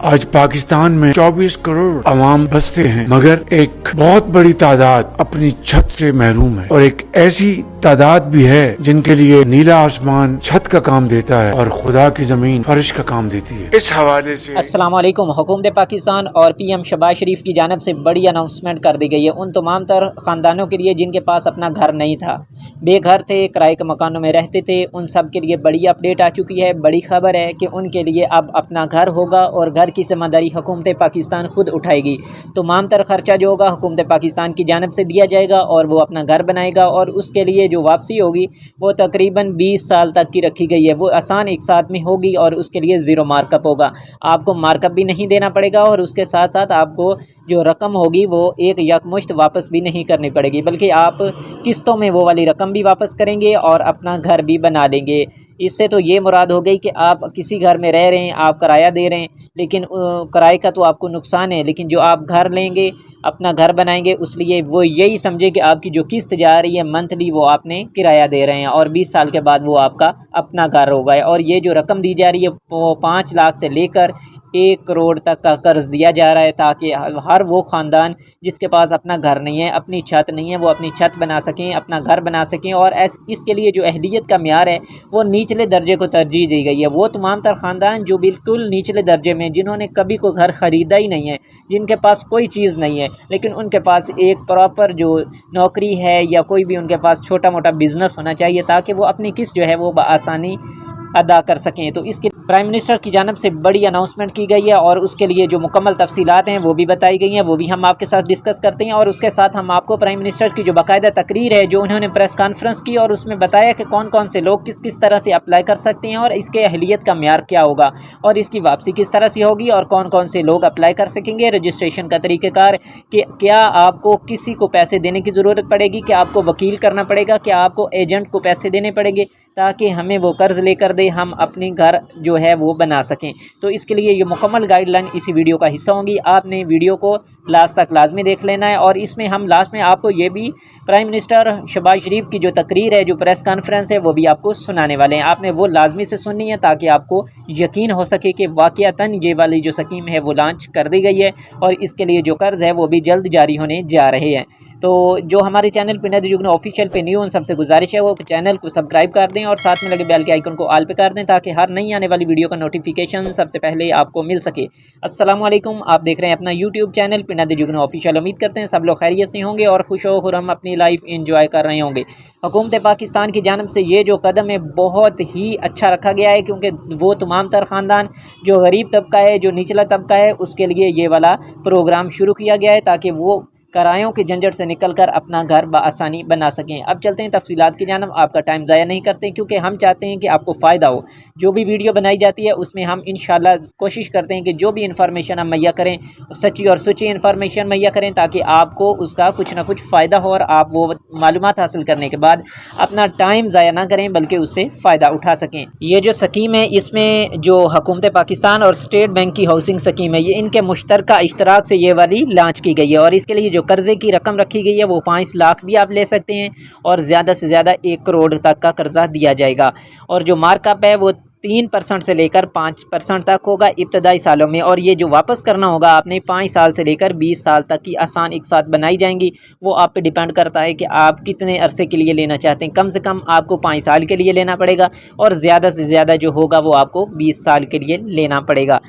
आज पाकिस्तान में 24 करोड़ अवाम बसते हैं, मगर एक बहुत बड़ी तादाद अपनी छत से महरूम है और एक ऐसी तादाद भी है जिनके लिए नीला आसमान छत का काम देता है और खुदा की जमीन फर्श का काम देती है। इस हवाले से अस्सलाम वालेकुम। हुकूमत पाकिस्तान और पीएम शहबाज शरीफ की जानिब से बड़ी अनाउंसमेंट कर दी गई है उन तमाम तर ख़ानदानों के लिए जिनके पास अपना घर नहीं था, बेघर थे, किराए के मकानों में रहते थे। उन सब के लिए बड़ी अपडेट आ चुकी है। बड़ी खबर है कि उनके लिए अब अपना घर होगा और घर की ज़िम्मेदारी हुकूमत पाकिस्तान खुद उठाएगी। तमाम तर ख़र्चा जो होगा हुकूमत पाकिस्तान की जानिब से दिया जाएगा और वो अपना घर बनाएगा और उसके लिए जो वापसी होगी वो तकरीबन 20 साल तक की रखी गई है। वो आसान एक साथ में होगी और उसके लिए ज़ीरो मार्कअप होगा। आपको मार्कअप भी नहीं देना पड़ेगा और उसके साथ साथ आपको जो रकम होगी वो एक यकमुश्त वापस भी नहीं करनी पड़ेगी, बल्कि आप किस्तों में वो वाली रकम भी वापस करेंगे और अपना घर भी बना लेंगे। इससे तो ये मुराद हो गई कि आप किसी घर में रह रहे हैं, आप किराया दे रहे हैं, लेकिन किराए का तो आपको नुकसान है, लेकिन जो आप घर लेंगे, अपना घर बनाएंगे, उसलिए वो यही समझे कि आपकी जो किस्त जा रही है मंथली वो आपने किराया दे रहे हैं और 20 साल के बाद वो आपका अपना घर होगा। और ये जो रकम दी जा रही है वो 5 लाख से लेकर 1 करोड़ तक का कर्ज़ दिया जा रहा है, ताकि हर वो ख़ानदान जिसके पास अपना घर नहीं है, अपनी छत नहीं है, वो अपनी छत बना सकें, अपना घर बना सकें। और इसके लिए जो अहलियत का म्यार है वो निचले दर्जे को तरजीह दी गई है। वो तमाम तर ख़ानदान जो बिल्कुल निचले दर्जे में, जिन्होंने कभी कोई घर ख़रीदा ही नहीं है, जिनके पास कोई चीज़ नहीं है, लेकिन उनके पास एक प्रॉपर जो नौकरी है या कोई भी उनके पास छोटा मोटा बिज़नेस होना चाहिए ताकि वो अपनी किस्त जो है वो बआसानी अदा कर सकें। तो इसके प्राइम मिनिस्टर की जानिब से बड़ी अनाउंसमेंट की गई है और उसके लिए जो मुकम्मल तफसीलात हैं वो भी बताई गई हैं, वो भी हम आपके साथ डिस्कस करते हैं। और उसके साथ हम आपको प्राइम मिनिस्टर की जो बाकायदा तकरीर है जो उन्होंने प्रेस कॉन्फ्रेंस की और उसमें बताया कि कौन कौन से लोग किस किस तरह से अप्लाई कर सकते हैं और इसके अहलियत का म्यार क्या होगा और इसकी वापसी किस तरह से होगी और कौन कौन से लोग अप्लाई कर सकेंगे, रजिस्ट्रेशन का तरीक़ेकार, कि क्या आपको किसी को पैसे देने की ज़रूरत पड़ेगी, क्या आपको वकील करना पड़ेगा, क्या आपको एजेंट को पैसे देने पड़ेंगे ताकि हमें वो कर्ज़ लेकर दे, हम अपनी घर जो है वो बना सकें। तो इसके लिए ये मुकम्मल गाइडलाइन इसी वीडियो का हिस्सा होंगी। आपने वीडियो को लास्ट तक लाजमी देख लेना है और इसमें हम लास्ट में आपको ये भी प्राइम मिनिस्टर शहबाज शरीफ की जो तकरीर है, जो प्रेस कॉन्फ्रेंस है, वो भी आपको सुनाने वाले हैं। आपने वो लाजमी से सुननी है ताकि आपको यकीन हो सके कि वाक़यातन ये वाली जो स्कीम है वो लॉन्च कर दी गई है और इसके लिए जो कर्ज़ है वो भी जल्द जारी होने जा रहे हैं। तो जो हमारे चैनल पिंडा दी जुगनू ऑफिशियल पे न्यू, उन सबसे गुजारिश है वो चैनल को सब्सक्राइब कर दें और साथ में लगे बेल के आइकन को ऑल पे कर दें ताकि हर नई आने वाली वीडियो का नोटिफिकेशन सबसे पहले आपको मिल सके। अस्सलाम वालेकुम, आप देख रहे हैं अपना यूट्यूब चैनल पिंडा दी जुगनू ऑफिशियल। उम्मीद करते हैं सब लोग खैरियत से होंगे और खुश हो खुर्रम अपनी लाइफ इंजॉय कर रहे होंगे। हुकूमत पाकिस्तान की जानिब से ये जो कदम है बहुत ही अच्छा रखा गया है, क्योंकि वो तमाम तर ख़ानदान जो गरीब तबका है, जो निचला तबका है, उसके लिए ये वाला प्रोग्राम शुरू किया गया है ताकि वो किरायों के झंझट से निकलकर अपना घर बआसानी बना सकें। अब चलते हैं तफसीलात की जानिब। आपका टाइम ज़ाया नहीं करते क्योंकि हम चाहते हैं कि आपको फ़ायदा हो। जो भी वीडियो बनाई जाती है उसमें हम इंशाल्लाह कोशिश करते हैं कि जो भी इन्फॉर्मेशन हम मुहैया करें सच्ची और सुच्ची इन्फॉर्मेशन मुहैया करें ताकि आपको उसका कुछ ना कुछ फ़ायदा हो और आप वो मालूमात हासिल करने के बाद अपना टाइम ज़ाया ना करें बल्कि उससे फ़ायदा उठा सकें। ये जो स्कीम है इसमें जो हुकूमत पाकिस्तान और स्टेट बैंक की हाउसिंग स्कीम है, ये इनके मुश्तरका इश्तराक से ये वाली लॉन्च की गई है और इसके लिए जो कर्ज़े की रकम रखी गई है वो 5 लाख भी आप ले सकते हैं और ज़्यादा से ज़्यादा 1 करोड़ तक का कर्जा दिया जाएगा। और जो मार्कअप है वो 3% से लेकर 5% तक होगा इब्तदाई सालों में, और ये जो वापस करना होगा आपने 5 साल से लेकर 20 साल तक की आसान एक साथ बनाई जाएंगी। वो आप पे डिपेंड करता है कि आप कितने अरसे के लिए लेना चाहते हैं। कम से कम आपको 5 साल के लिए लेना पड़ेगा और ज़्यादा से ज़्यादा जो होगा वो आपको 20 साल के लिए लेना पड़ेगा।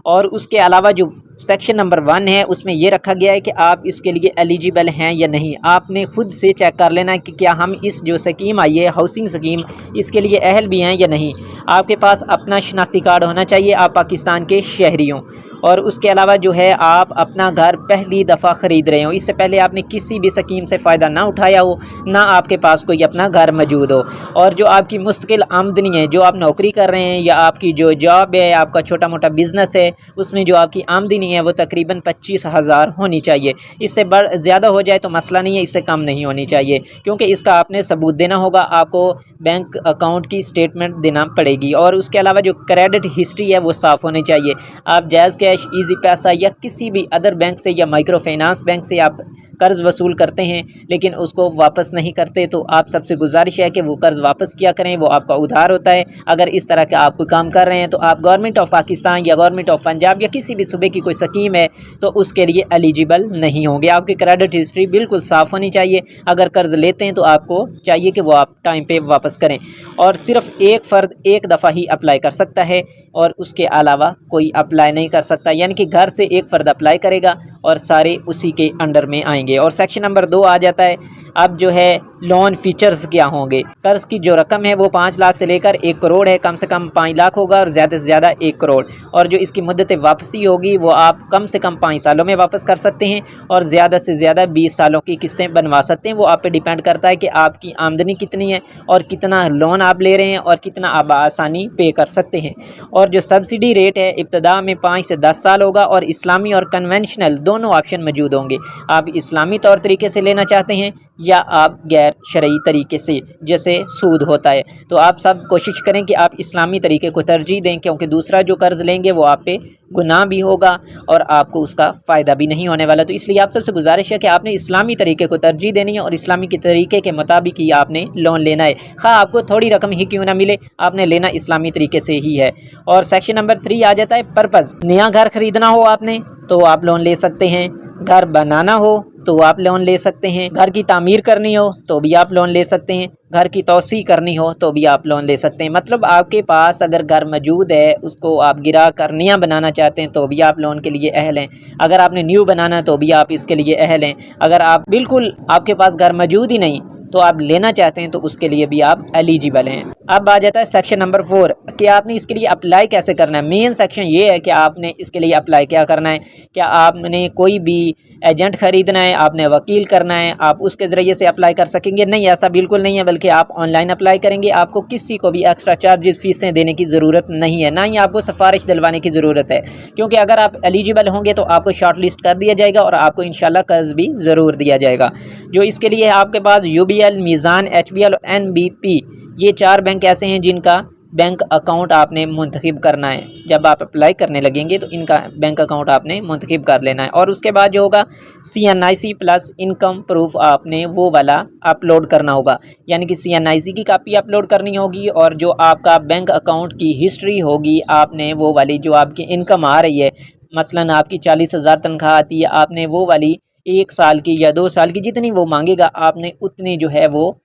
और उसके अलावा जो सेक्शन नंबर 1 है उसमें ये रखा गया है कि आप इसके लिए एलिजिबल हैं या नहीं। आपने खुद से चेक कर लेना है कि क्या हम इस जो स्कीम आई है हाउसिंग स्कीम, इसके लिए अहल भी हैं या नहीं। आपके पास अपना शनाख्ती कार्ड होना चाहिए, आप पाकिस्तान के शहरी हों, और उसके अलावा जो है आप अपना घर पहली दफ़ा ख़रीद रहे हो, इससे पहले आपने किसी भी स्कीम से फ़ायदा ना उठाया हो, ना आपके पास कोई अपना घर मौजूद हो, और जो आपकी मुस्तकिल आमदनी है, जो आप नौकरी कर रहे हैं या आपकी जो जॉब है, आपका छोटा मोटा बिज़नेस है, उसमें जो आपकी आमदनी है वो तकरीबन 25,000 होनी चाहिए। इससे ज़्यादा हो जाए तो मसला नहीं है, इससे कम नहीं होनी चाहिए, क्योंकि इसका आपने सबूत देना होगा, आपको बैंक अकाउंट की स्टेटमेंट देना पड़ेगी। और उसके अलावा जो क्रेडिट हिस्ट्री है वो साफ़ होनी चाहिए। आप जायज़ के कैश, इजी पैसा या किसी भी अदर बैंक से या माइक्रो फाइनेंस बैंक से आप कर्ज़ वसूल करते हैं लेकिन उसको वापस नहीं करते, तो आप सबसे गुजारिश है कि वो कर्ज़ वापस किया करें, वो आपका उधार होता है। अगर इस तरह का आप कोई काम कर रहे हैं तो आप गवर्नमेंट ऑफ पाकिस्तान या गवर्नमेंट ऑफ पंजाब या किसी भी सूबे की कोई स्कीम है तो उसके लिए एलिजिबल नहीं होंगे। आपकी क्रेडिट हिस्ट्री बिल्कुल साफ़ होनी चाहिए। अगर कर्ज़ लेते हैं तो आपको चाहिए कि वो आप टाइम पे वापस करें, और सिर्फ एक फ़र्द एक दफ़ा ही अप्लाई कर सकता है और उसके अलावा कोई अप्लाई नहीं कर सकता। यानी कि घर से एक फ़र्द अप्लाई करेगा और सारे उसी के अंडर में आएंगे। और सेक्शन नंबर 2 आ जाता है। अब जो है लोन फीचर्स क्या होंगे। कर्ज़ की जो रकम है वो 5 लाख से लेकर 1 करोड़ है। कम से कम 5 लाख होगा और ज़्यादा से ज़्यादा 1 करोड़। और जो इसकी मुद्दत वापसी होगी वो आप कम से कम 5 सालों में वापस कर सकते हैं और ज़्यादा से ज़्यादा 20 सालों की किस्तें बनवा सकते हैं। वो आप पे डिपेंड करता है कि आपकी आमदनी कितनी है और कितना लोन आप ले रहे हैं और कितना आप आसानी पे कर सकते हैं। और जो सब्सिडी रेट है इब्तदा में 5 से 10 साल होगा और इस्लामी और कन्वेंशनल दोनों ऑप्शन मौजूद होंगे। आप इस्लामी तौर तरीके से लेना चाहते हैं या आप गैर शरई तरीके से, जैसे सूद होता है, तो आप सब कोशिश करें कि आप इस्लामी तरीके को तरजीह दें, क्योंकि दूसरा जो कर्ज़ लेंगे वो आप पे गुनाह भी होगा और आपको उसका फ़ायदा भी नहीं होने वाला। तो इसलिए आप सबसे गुजारिश है कि आपने इस्लामी तरीके को तरजीह देनी है और इस्लामी के तरीके के मुताबिक ही आपने लोन लेना है। हाँ, आपको थोड़ी रकम ही क्यों ना मिले, आपने लेना इस्लामी तरीके से ही है। और सेक्शन नंबर 3 आ जाता है पर्पज़। नया घर ख़रीदना हो आपने तो आप लोन ले सकते हैं, घर बनाना हो तो आप लोन ले सकते हैं, घर की तामीर करनी हो तो भी आप लोन ले सकते हैं, घर की तौसी करनी हो तो भी आप लोन ले सकते हैं। मतलब आपके पास अगर घर मौजूद है उसको आप गिरा कर नया बनाना चाहते हैं तो भी आप लोन के लिए अहल हैं। अगर आपने न्यू बनाना तो भी आप इसके लिए अहल हैं। अगर आप बिल्कुल आपके पास घर मौजूद ही नहीं तो आप लेना चाहते हैं तो उसके लिए भी आप एलिजिबल हैं। अब आ जाता है सेक्शन नंबर 4 कि आपने इसके लिए अप्लाई कैसे करना है। मेन सेक्शन ये है कि आपने इसके लिए अप्लाई क्या करना है। क्या आपने कोई भी एजेंट ख़रीदना है, आपने वकील करना है, आप उसके ज़रिए से अप्लाई कर सकेंगे? नहीं, ऐसा बिल्कुल नहीं है, बल्कि आप ऑनलाइन अप्लाई करेंगे। आपको किसी को भी एक्स्ट्रा चार्जेस फ़ीसें देने की ज़रूरत नहीं है, ना ही आपको सिफारिश दिलवाने की ज़रूरत है, क्योंकि अगर आप एलिजिबल होंगे तो आपको शॉर्ट लिस्ट कर दिया जाएगा और आपको इंशाल्लाह कर्ज़ भी ज़रूर दिया जाएगा। जो इसके लिए आपके पास UBL, मीज़ान, HBL और NBP, ये 4 बैंक ऐसे हैं जिनका बैंक अकाउंट आपने मुंतखब करना है। जब आप अप्लाई करने लगेंगे तो इनका बैंक अकाउंट आपने मुंतखब कर लेना है। और उसके बाद जो होगा CNIC प्लस इनकम प्रूफ आपने वो वाला अपलोड करना होगा, यानी कि CNIC की कापी अपलोड करनी होगी और जो आपका बैंक अकाउंट की हिस्ट्री होगी आपने वो वाली, जो आपकी इनकम आ रही है, मसलन आपकी 40,000 तनख्वाह आती है, आपने वो वाली 1 साल की या 2 साल की जितनी वो मांगेगा आपने उतनी जो है वो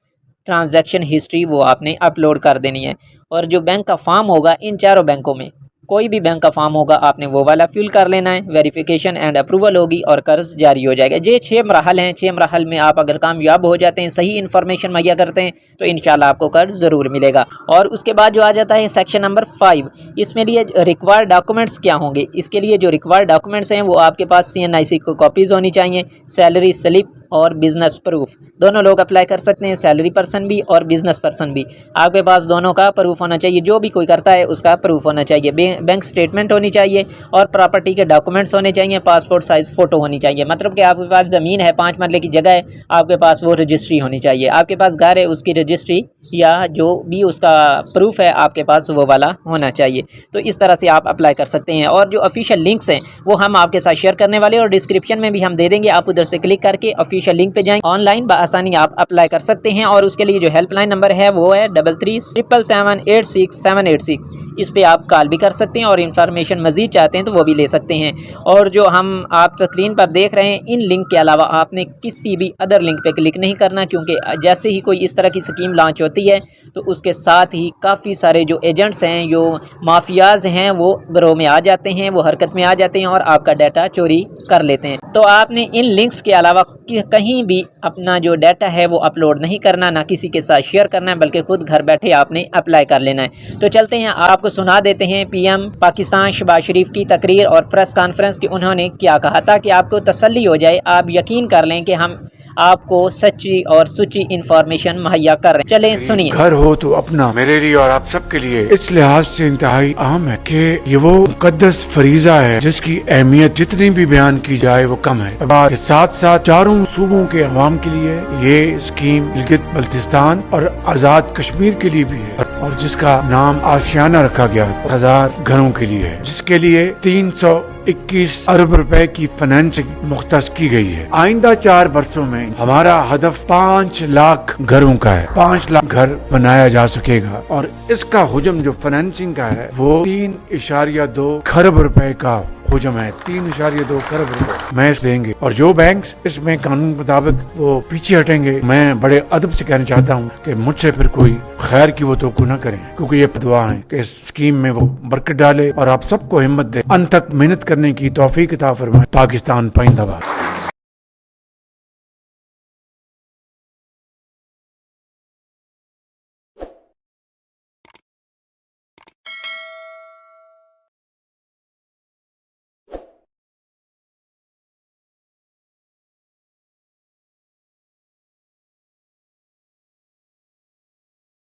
ट्रांजैक्शन हिस्ट्री वो आपने अपलोड कर देनी है। और जो बैंक का फॉर्म होगा इन 4 बैंकों में कोई भी बैंक का फॉर्म होगा आपने वो वाला फिल कर लेना है। वेरिफिकेशन एंड अप्रूवल होगी और कर्ज जारी हो जाएगा। ये 6 मराहल हैं। 6 मराहल में आप अगर कामयाब हो जाते हैं, सही इन्फॉर्मेशन मुहैया करते हैं तो इंशाल्लाह आपको कर्ज ज़रूर मिलेगा। और उसके बाद जो आ जाता है सेक्शन नंबर 5, इसमें लिए रिक्वायर्ड डॉक्यूमेंट्स क्या होंगे। इसके लिए जो रिक्वायर्ड डॉक्यूमेंट्स हैं वो आपके पास CNIC को कॉपीज़ होनी चाहिए, सैलरी स्लिप और बिज़नेस प्रूफ। दोनों लोग अप्लाई कर सकते हैं, सैलरी पर्सन भी और बिज़नेस पर्सन भी। आपके पास दोनों का प्रूफ होना चाहिए, जो भी कोई करता है उसका प्रूफ होना चाहिए। बैंक स्टेटमेंट होनी चाहिए और प्रॉपर्टी के डॉक्यूमेंट्स होने चाहिए। पासपोर्ट साइज़ फ़ोटो होनी चाहिए। मतलब कि आपके पास ज़मीन है, 5 मरले की जगह है, आपके पास वो रजिस्ट्री होनी चाहिए। आपके पास घर है, उसकी रजिस्ट्री या जो भी उसका प्रूफ है आपके पास वो वाला होना चाहिए। तो इस तरह से आप अप्लाई कर सकते हैं। और जो ऑफिशियल लिंक्स हैं वो हम आपके साथ शेयर करने वाले और डिस्क्रिप्शन में भी हम दे देंगे। आप उधर से क्लिक करके ऑफिशियल लिंक पे जाएं, ऑनलाइन बआसानी आप अप्लाई कर सकते हैं। और उसके लिए जो हेल्पलाइन नंबर है वो है 3377786786। इस पर आप कॉल भी कर सकते हैं और इन्फॉर्मेशन मज़ीद चाहते हैं तो वो भी ले सकते हैं। और जो हम आप स्क्रीन पर देख रहे हैं इन लिंक के अलावा आपने किसी भी अदर लिंक पे क्लिक नहीं करना, क्योंकि जैसे ही कोई इस तरह की स्कीम लॉन्च होती है तो उसके साथ ही काफ़ी सारे जो एजेंट्स हैं, जो माफियाज हैं, वो ग्रोह में आ जाते हैं, वो हरकत में आ जाते हैं और आपका डाटा चोरी कर लेते हैं। तो आपने इन लिंक्स के अलावा कहीं भी अपना जो डाटा है वो अपलोड नहीं करना, ना किसी के साथ शेयर करना है, बल्कि खुद घर बैठे आपने अप्लाई कर लेना है। तो चलते हैं आपको सुना देते हैं PM पाकिस्तान शहबाज शरीफ की तकरीर और प्रेस कॉन्फ्रेंस की उन्होंने क्या कहा, ताकि आपको तसल्ली हो जाए, आप यकीन कर लें कि हम आपको सच्ची और सुची इंफॉर्मेशन मुहैया कर रहे हैं। चलें सुनिए। घर हो तो अपना मेरे लिए और आप सबके लिए इस लिहाज से इंतहाई अहम है कि ये वो मुकद्दस फरीजा है जिसकी अहमियत जितनी भी बयान की जाए वो कम है। के साथ साथ चारों सूबों के अवाम के लिए ये स्कीम गिलगित बल्तिस्तान और आजाद कश्मीर के लिए भी है और जिसका नाम आशियाना रखा गया 1000 घरों के लिए है, जिसके लिए 300 21 अरब रुपए की फाइनेंसिंग मुख्तस की गई है। आइंदा 4 वर्षों में हमारा हदफ 5 लाख घरों का है। 5 लाख घर बनाया जा सकेगा और इसका हुजम जो फाइनेंसिंग का है वो 3.2 खरब रुपए का हुजम है। 3.2 खरब रुपए मैच देंगे और जो बैंक्स इसमें कानून मुताबिक वो पीछे हटेंगे, मैं बड़े अदब से कहना चाहता हूँ कि मुझसे फिर कोई खैर की वो तो न करें, क्योंकि ये दुआ है कि इस स्कीम में वो बरकत डाले और आप सबको हिम्मत दे, अंत तक मेहनत करने की तौफीक अता फरमाए। पाकिस्तान पाइंदाबाद।